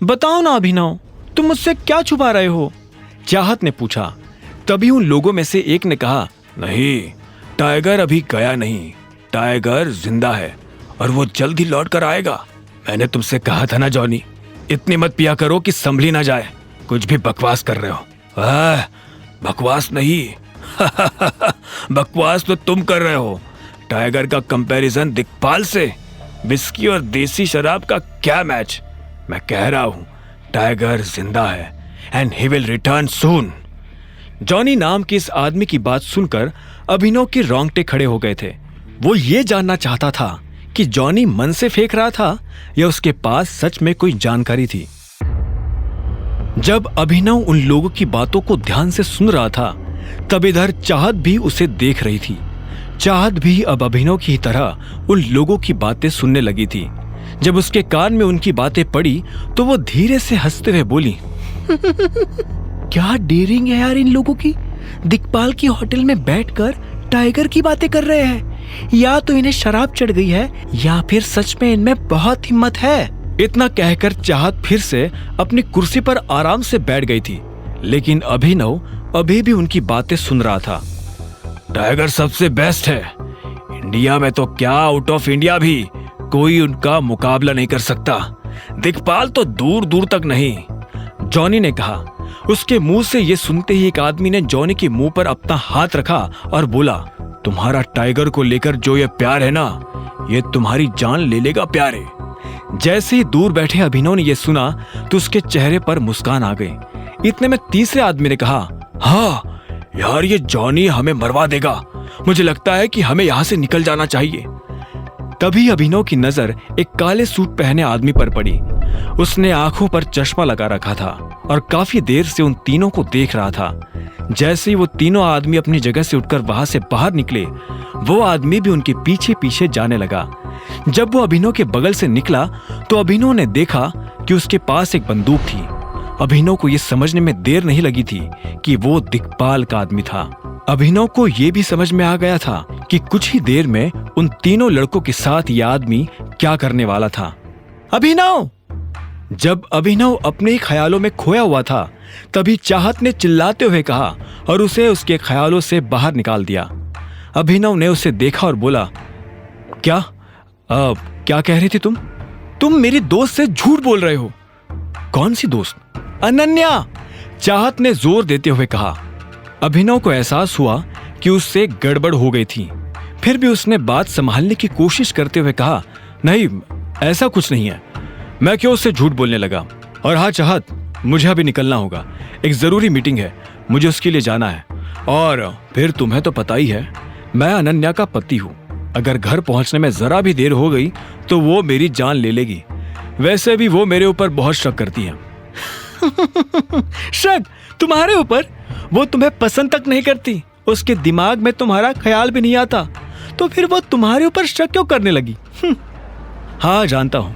बताओ ना अभिनव, तुम मुझसे क्या छुपा रहे हो? चाहत ने पूछा। तभी उन लोगों में से एक ने कहा, नहीं, टाइगर अभी गया नहीं, टाइगर जिंदा है और वो जल्द ही लौट कर आएगा। मैंने तुमसे कहा था ना जॉनी, इतनी मत पिया करो कि संभली ना जाए। कुछ भी बकवास कर रहे हो। बकवास नहीं बकवास तो तुम कर रहे हो। टाइगर का कंपैरिजन दिक्पाल से, विस्की और देसी शराब का क्या मैच। मैं कह रहा हूं टाइगर जिंदा है and he will return soon. Johnny नाम के इस आदमी की बात सुनकर अभिनव के रोंगटे खड़े हो गए थे। वो ये जानना चाहता था कि जॉनी मन से फेंक रहा था या उसके पास सच में कोई जानकारी थी। जब अभिनव उन लोगों की बातों को ध्यान से सुन रहा था, तब इधर चाहत भी उसे देख रही थी। चाहत भी अब अभिनव की तरह उन लोगों की बातें सुनने लगी थी। जब उसके कान में उनकी बातें पड़ी तो वो धीरे से हंसते हुए बोली, क्या डेयरिंग है यार इन लोगों की। दिक्पाल की होटल में बैठकर टाइगर की बातें कर रहे हैं। या तो इन्हें शराब चढ़ गई है या फिर सच में इनमें बहुत हिम्मत है। इतना कहकर चाहत फिर से अपनी कुर्सी पर आराम से बैठ गई थी, लेकिन अभिनव अभी भी उनकी बातें सुन रहा था। टाइगर सबसे बेस्ट है। इंडिया में तो क्या, आउट ऑफ इंडिया भी कोई उनका मुकाबला नहीं कर सकता। दिक्पाल तो दूर दूर तक नहीं, जॉनी ने कहा। उसके मुंह से ये सुनते ही एक आदमी ने जॉनी के मुंह पर अपना हाथ रखा और बोला, तुम्हारा टाइगर को लेकर जो ये प्यार है ना, ये तुम्हारी जान ले लेगा प्यारे। जैसे ही दूर बैठे अभिनव ने यह सुना तो उसके चेहरे पर मुस्कान आ गई। इतने में तीसरे आदमी ने कहा, हाँ यार, ये जॉनी हमें मरवा देगा। मुझे लगता है कि हमें यहाँ से निकल जाना चाहिए। तभी अभिनव की नजर एक काले सूट पहने आदमी पर पड़ी। उसने आंखों पर चश्मा लगा रखा था और काफी देर से उन तीनों को देख रहा था। जैसे ही वो तीनों आदमी अपनी जगह से उठकर वहां से बाहर निकले, वो आदमी भी उनके पीछे पीछे जाने लगा। जब वो अभिनव के बगल से निकला तो अभिनव ने देखा कि उसके पास एक बंदूक थी। अभिनव को यह समझने में देर नहीं लगी थी कि वो दिक्पाल का आदमी था। अभिनव को यह भी समझ में आ गया था कि कुछ ही देर में उन तीनों लड़कों के साथ यह आदमी क्या करने वाला था। अभिनव! जब अभिनव अपने ही ख्यालों में खोया हुआ था, तभी चाहत ने चिल्लाते हुए कहा और उसे उसके ख्यालों से बाहर निकाल दिया। अभिनव ने उसे देखा और बोला, क्या कह रही थी तुम मेरी दोस्त से झूठ बोल रहे हो। कौन सी दोस्त? अनन्या! चाहत ने जोर देते हुए कहा। अभिनव को एहसास हुआ कि उससे गड़बड़ हो गई थी। फिर भी उसने बात संभालने की कोशिश करते हुए कहा, नहीं, ऐसा कुछ नहीं है। मैं क्यों उससे झूठ बोलने लगा। और हाँ चाहत, मुझे अभी निकलना होगा, एक जरूरी मीटिंग है, मुझे उसके लिए जाना है। और फिर तुम्हें तो पता ही है, मैं अनन्या का पति हूँ। अगर घर पहुंचने में जरा भी देर हो गई तो वो मेरी जान ले लेगी। वैसे भी वो मेरे ऊपर बहुत शक करती है। शक तुम्हारे ऊपर? वो तुम्हें पसंद तक नहीं करती, उसके दिमाग में तुम्हारा ख्याल भी नहीं आता, तो फिर वो तुम्हारे ऊपर शक क्यों करने लगी? हाँ जानता हूं,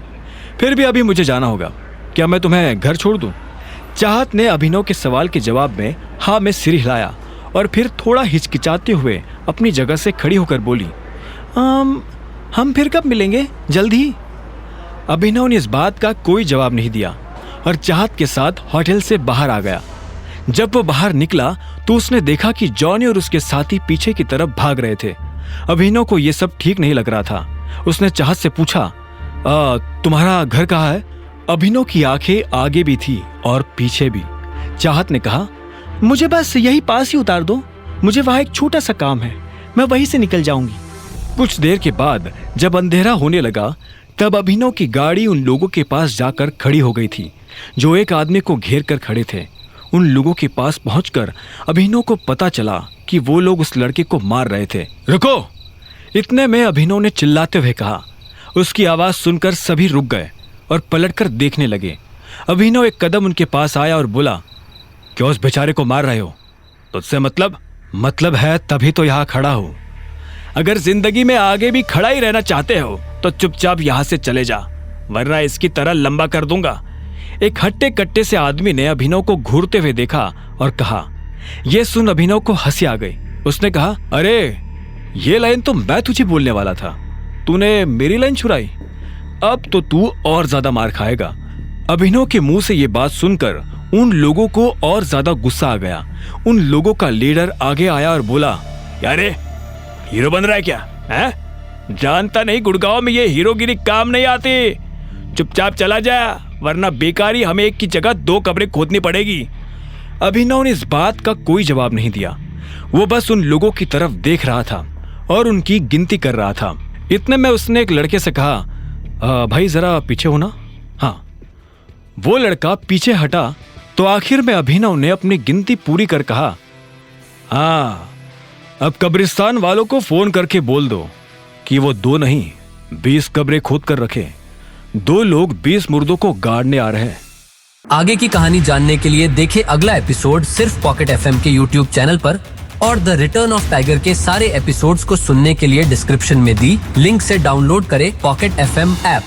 फिर भी अभी मुझे जाना होगा। क्या मैं तुम्हें घर छोड़ दूं? चाहत ने अभिनव के सवाल के जवाब में हाँ में सिर हिलाया और फिर थोड़ा हिचकिचाते हुए अपनी जगह से खड़ी होकर बोली, हम फिर कब मिलेंगे? जल्द ही। अभिनव ने इस बात का कोई जवाब नहीं दिया और चाहत के साथ होटल से बाहर आ गया। जब वो बाहर निकला तो उसने देखा कि जॉनी और उसके साथी पीछे की तरफ भाग रहे थे। अभिनव को यह सब ठीक नहीं लग रहा था। उसने चाहत से पूछा, तुम्हारा घर कहाँ है? अभिनव की आंखें आगे भी थी और पीछे भी। चाहत ने कहा, मुझे बस यही पास ही उतार दो, मुझे वहां एक छोटा सा काम है, मैं वहीं से निकल जाऊंगी। कुछ देर के बाद जब अंधेरा होने लगा, तब अभिनव की गाड़ी उन लोगों के पास जाकर खड़ी हो गई थी जो एक आदमी को घेर कर खड़े थे। उन लोगों के पास पहुंचकर अभिनव को पता चला कि वो लोग उस लड़के को मार रहे थे। रुको! इतने में अभिनव ने चिल्लाते हुए कहा। उसकी आवाज सुनकर सभी रुक गए और पलटकर देखने लगे। अभिनव एक कदम उनके पास आया और बोला, क्यों उस बेचारे को मार रहे हो? तुझसे मतलब है तभी तो यहाँ खड़ा हूं। अगर जिंदगी में आगे भी खड़ा ही रहना चाहते हो तो चुपचाप यहां से चले जा, वरना इसकी तरह लंबा कर दूंगा। एक हट्टे कट्टे से आदमी ने अभिनव को घूरते हुए देखा और कहा। यह सुन अभिनव को हंसी आ गई। उसने कहा, अरे ये लाइन तो मैं तुझे बोलने वाला था, तूने मेरी लाइन छुड़ाई। अब तो तू और ज्यादा मार खाएगा। अभिनव के मुंह से ये बात सुनकर उन लोगों को और ज्यादा गुस्सा आ गया। उन लोगों का लीडर आगे आया और बोला, यारे हीरो बन रहा है क्या है? जानता नहीं गुड़गांव में ये हीरोगिरी काम नहीं आती। चुपचाप चला जा, वरना बेकारी हमें एक की जगह 2 कब्रें खोदनी पड़ेगी। अभिनव ने इस बात का कोई जवाब नहीं दिया। वो बस उन लोगों की तरफ देख रहा था और उनकी गिनती कर रहा था। इतने में उसने एक लड़के से कहा, भाई जरा पीछे हो ना। हाँ, वो लड़का पीछे हटा तो आखिर में अभिनव ने अपनी गिनती पूरी कर कहा, हाँ, अब कब्रिस्तान वालों को फोन करके बोल दो कि वो 2 नहीं 20 कब्रें खोद कर रखे। 2 लोग 20 मुर्दों को गाड़ने आ रहे हैं। आगे की कहानी जानने के लिए देखें अगला एपिसोड सिर्फ पॉकेट एफएम के यूट्यूब चैनल पर, और द रिटर्न ऑफ टाइगर के सारे एपिसोड्स को सुनने के लिए डिस्क्रिप्शन में दी लिंक से डाउनलोड करें पॉकेट एफएम ऐप।